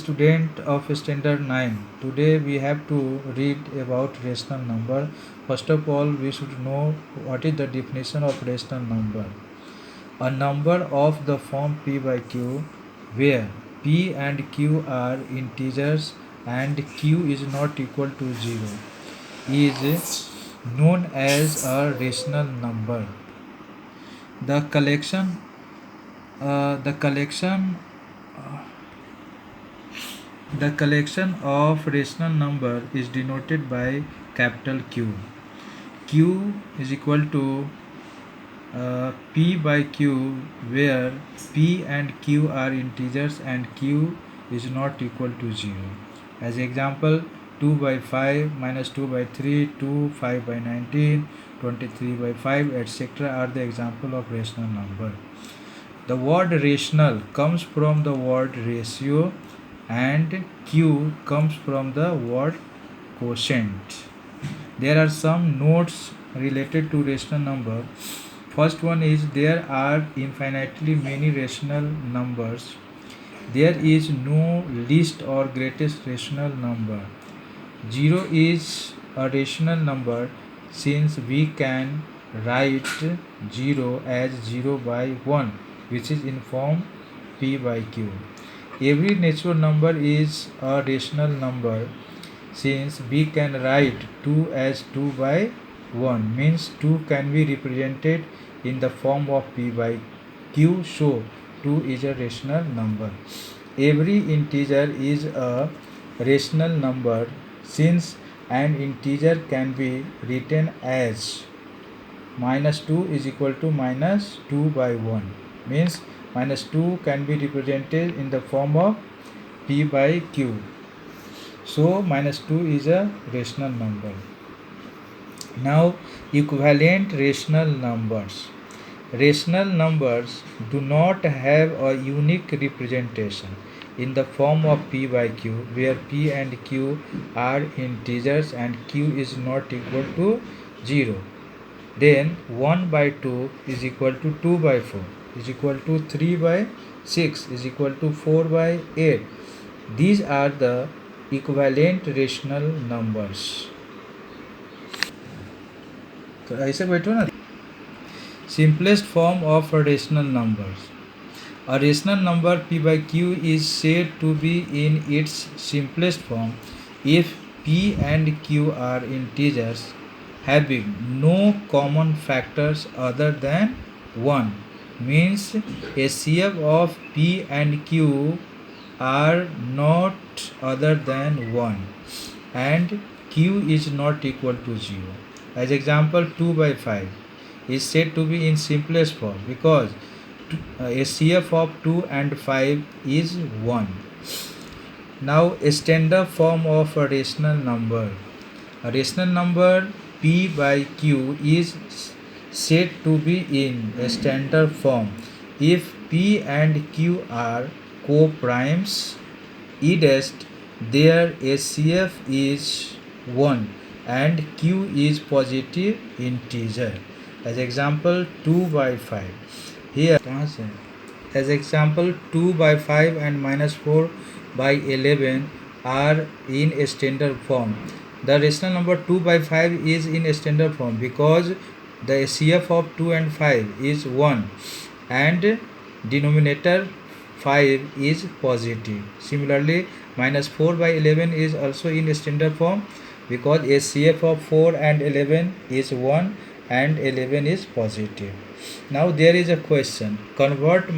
student of standard 9. Today we have to read about rational number. First of all, we should know what is the definition of rational number. A number of the form p by q where p and q are integers and q is not equal to 0 is known as a rational number. The collection the collection The collection of rational number is denoted by capital Q. Q is equal to P by Q, where P and Q are integers and Q is not equal to 0. As example, 2 by 5 minus 2 by 3, 2, 5 by 19, 23 by 5, etc. are the example of rational number. The word rational comes from the word ratio and Q comes from the word quotient. There are some notes related to rational number. First one is there are infinitely many rational numbers. There is no least or greatest rational number. 0 is a rational number since we can write 0 as 0 by 1, which is in form p by q. Every natural number is a rational number since we can write 2 as 2 by 1, means 2 can be represented in the form of p by q, so 2 is a rational number. Every integer is a rational number since an integer can be written as minus 2 is equal to minus 2 by 1, means minus 2 can be represented in the form of p by q. So minus 2 is a rational number. Now equivalent rational numbers. Rational numbers do not have a unique representation in the form of p by q, where p and q are integers and q is not equal to 0. Then 1 by 2 is equal to 2 by 4 is equal to 3 by 6 is equal to 4 by 8. These are the equivalent rational numbers. तो ऐसे बैठो ना. Simplest form of rational numbers. A rational number p by q is said to be in its simplest form if p and q are integers having no common factors other than 1, means HCF of p and q are not other than 1 and q is not equal to 0. As example, 2 by 5 is said to be in simplest form because HCF of 2 and 5 is 1. Now a standard form of a rational number. A rational number p by q is said to be in a standard form if p and q are co-primes, i.e. their HCF is 1 and q is positive integer. As example, 2 by 5. Here, as example, 2 by 5 and minus 4 by 11 are in a standard form. The rational number 2 by 5 is in a standard form because the HCF of 2 and 5 is 1 and denominator 5 is positive. Similarly, minus 4 by 11 is also in a standard form because HCF of 4 and 11 is 1 and 11 is positive. Now there is a question. Convert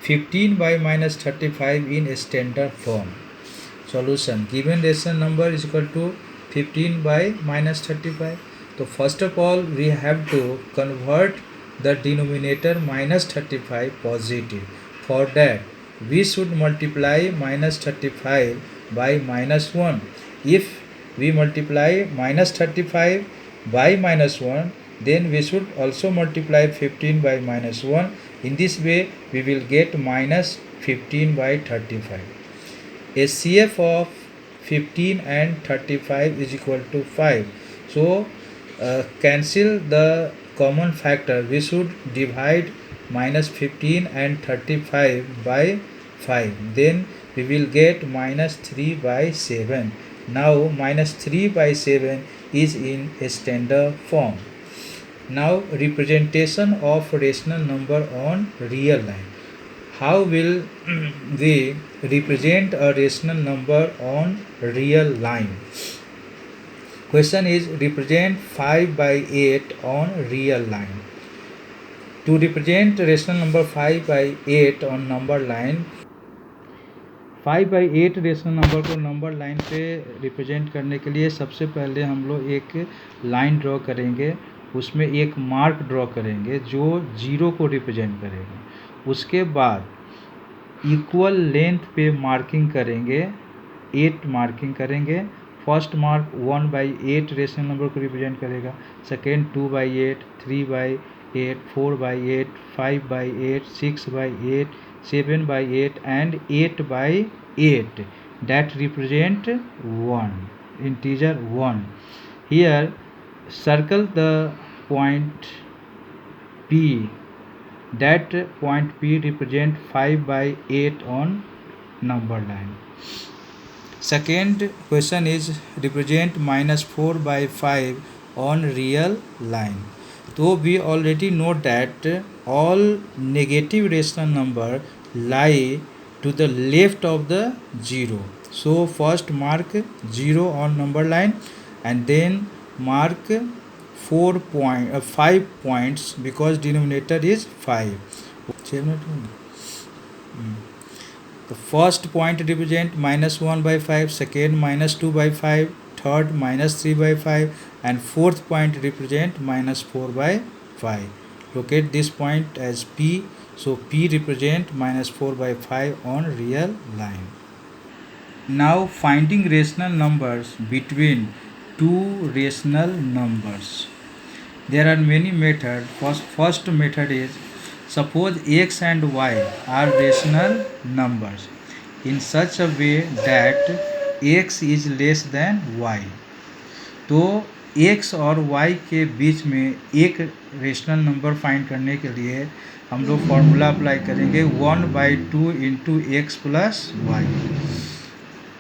15 by minus 35 in a standard form. Solution. Given rational number is equal to 15 by minus 35. So first of all we have to convert the denominator minus 35 positive. For that we should multiply minus 35 by minus 1. If we multiply minus 35 by minus 1, then we should also multiply 15 by minus 1. In this way we will get minus 15 by 35. HCF of 15 and 35 is equal to 5. So cancel the common factor. We should divide minus 15 and 35 by 5. Then we will get -3/7. Now -3/7 is in a standard form. Now representation of rational number on real line. How will we represent a rational number on real line? Question is, represent 5/8 on real line. To represent rational number 5/8 on number line, 5/8 rational number को number line पे represent करने के लिए सबसे पहले हम लोग एक लाइन ड्रॉ करेंगे, उसमें एक मार्क ड्रॉ करेंगे जो 0 को रिप्रेजेंट करेगा। उसके बाद इक्वल लेंथ पे मार्किंग करेंगे, 8 मार्किंग करेंगे। फर्स्ट मार्क 1/8 रेशनल नंबर को रिप्रेजेंट करेगा, second 2/8, 3/8, 4/8, 5/8, 6/8, 7/8 and 8/8 that represent 1, integer 1. Here circle the point P. That point P represent 5/8 on number line. Second question is represent -4/5 on real line. So we already know that all negative rational number lie to the left of the 0. So first mark 0 on number line and then mark 5 points because denominator is 5. The first point represent -1/5, second -2/5, third -3/5 and fourth point represent -4/5. Locate this point as P. So P represent -4/5 on real line. Now finding rational numbers between two rational numbers. There are many methods. First method is, suppose x and y are rational numbers in such a way that x is less than y. तो x और y के बीच में एक rational number find करने के लिए हम लोग फॉर्मूला अप्लाई करेंगे 1/2 into x plus y.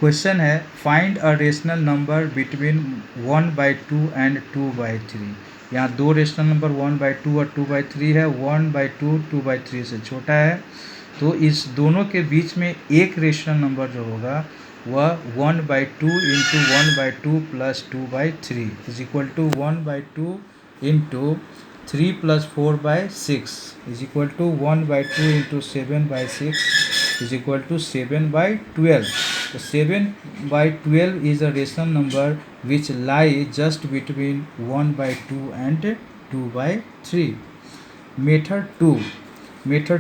Question है, find a rational number between 1/2 and 2/3। यहाँ दो रेशनल नंबर 1/2 और 2/3 है। 1/2 2/3 से छोटा है, तो इस दोनों के बीच में एक रेशनल नंबर जो होगा वह 1/2 into 1/2 plus 2/3 is equal to 1/2 into 3 plus 4/6 is equal to 1/2 into 7/6 is equal to 7/12. So 7/12 is a rational number which lie just between 1/2 and 2/3. Method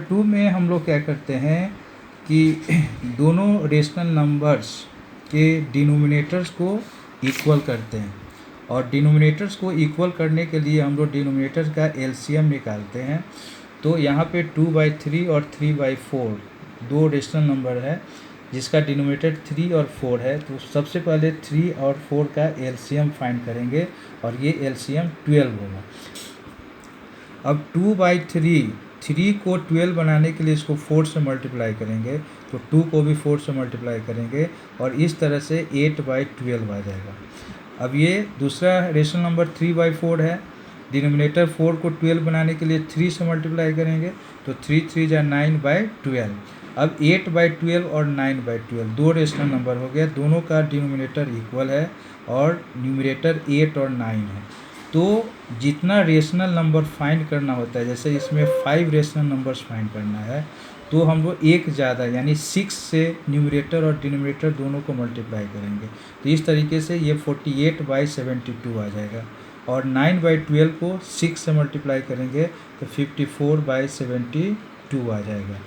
2 में हम लोग क्या करते हैं कि दोनों रेशनल नंबर्स के डिनोमिनेटर्स को इक्वल करते हैं, और डिनोमिनेटर्स को इक्वल करने के लिए हम लोग डिनोमिनेटर का एलसीएम निकालते हैं। तो यहाँ पे 2/3 और 3/4 दो रेशनल नंबर है जिसका डिनोमिनेटर 3 और 4 है। तो सबसे पहले 3 और 4 का एलसीएम फाइंड करेंगे और ये एलसीएम 12 होगा। अब 2/3 3 को 12 बनाने के लिए इसको 4 से मल्टीप्लाई करेंगे, तो 2 को भी 4 से मल्टीप्लाई करेंगे और इस तरह से 8/12 आ जाएगा। अब ये दूसरा रेशनल नंबर 3/4 है। डिनोमिनेटर 4 को 12 बनाने के लिए 3 से मल्टीप्लाई करेंगे, तो 3 3 जा 9/12। अब 8/12 और 9/12 दो रेशनल नंबर हो गया, दोनों का डिनोमिनेटर इक्वल है और न्यूमरेटर 8 और 9 है। तो जितना रेशनल नंबर फाइंड करना होता है, जैसे इसमें 5 रेशनल नंबर्स फाइंड करना है, तो हम लोग एक ज़्यादा यानी 6 से न्यूमरेटर और डिनोमिनेटर दोनों को मल्टीप्लाई करेंगे। तो इस तरीके से ये 48/72 आ जाएगा, और 9/12 को 6 से मल्टीप्लाई करेंगे तो 54/72 आ जाएगा।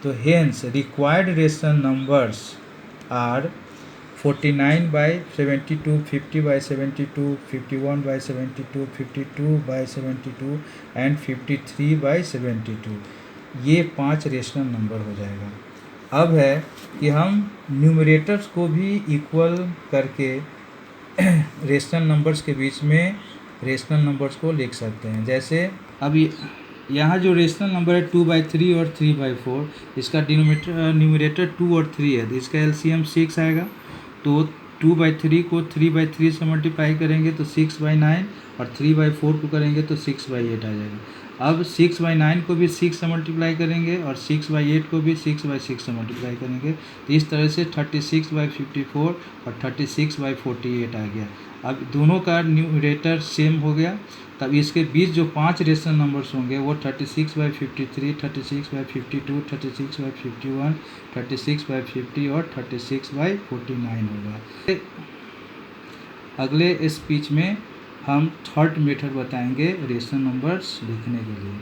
तो hence required rational numbers are 49/72, 50/72, 51/72, 52/72 and 53/72। ये 5 रेशनल नंबर हो जाएगा। अब है कि हम न्यूमरेटर्स को भी इक्वल करके रेशनल नंबर्स के बीच में रेशनल नंबर्स को लिख सकते हैं। जैसे अभी यहाँ जो रेशनल नंबर है 2/3 और 3/4, इसका न्यूमरेटर 2 और 3 है, तो इसका एलसीएम 6 आएगा। तो 2/3 को 3/3 से मल्टीप्लाई करेंगे तो 6/9, और 3/4 को करेंगे तो 6/8 आ जाएगा। अब 6/9 को भी 6 से मल्टीप्लाई करेंगे और 6/8 को भी 6/6 से मल्टीप्लाई करेंगे, तो इस तरह से 36/54 और 36/48 आ गया। अब दोनों का न्यूमरेटर सेम हो गया, तब इसके बीच जो 5 रेशनल नंबर्स होंगे वो 36/53, 36/52, 36/51, 36/50 और 36/49 होगा। अगले स्पीच में हम थर्ड मेथड बताएंगे रेशनल नंबर्स लिखने के लिए।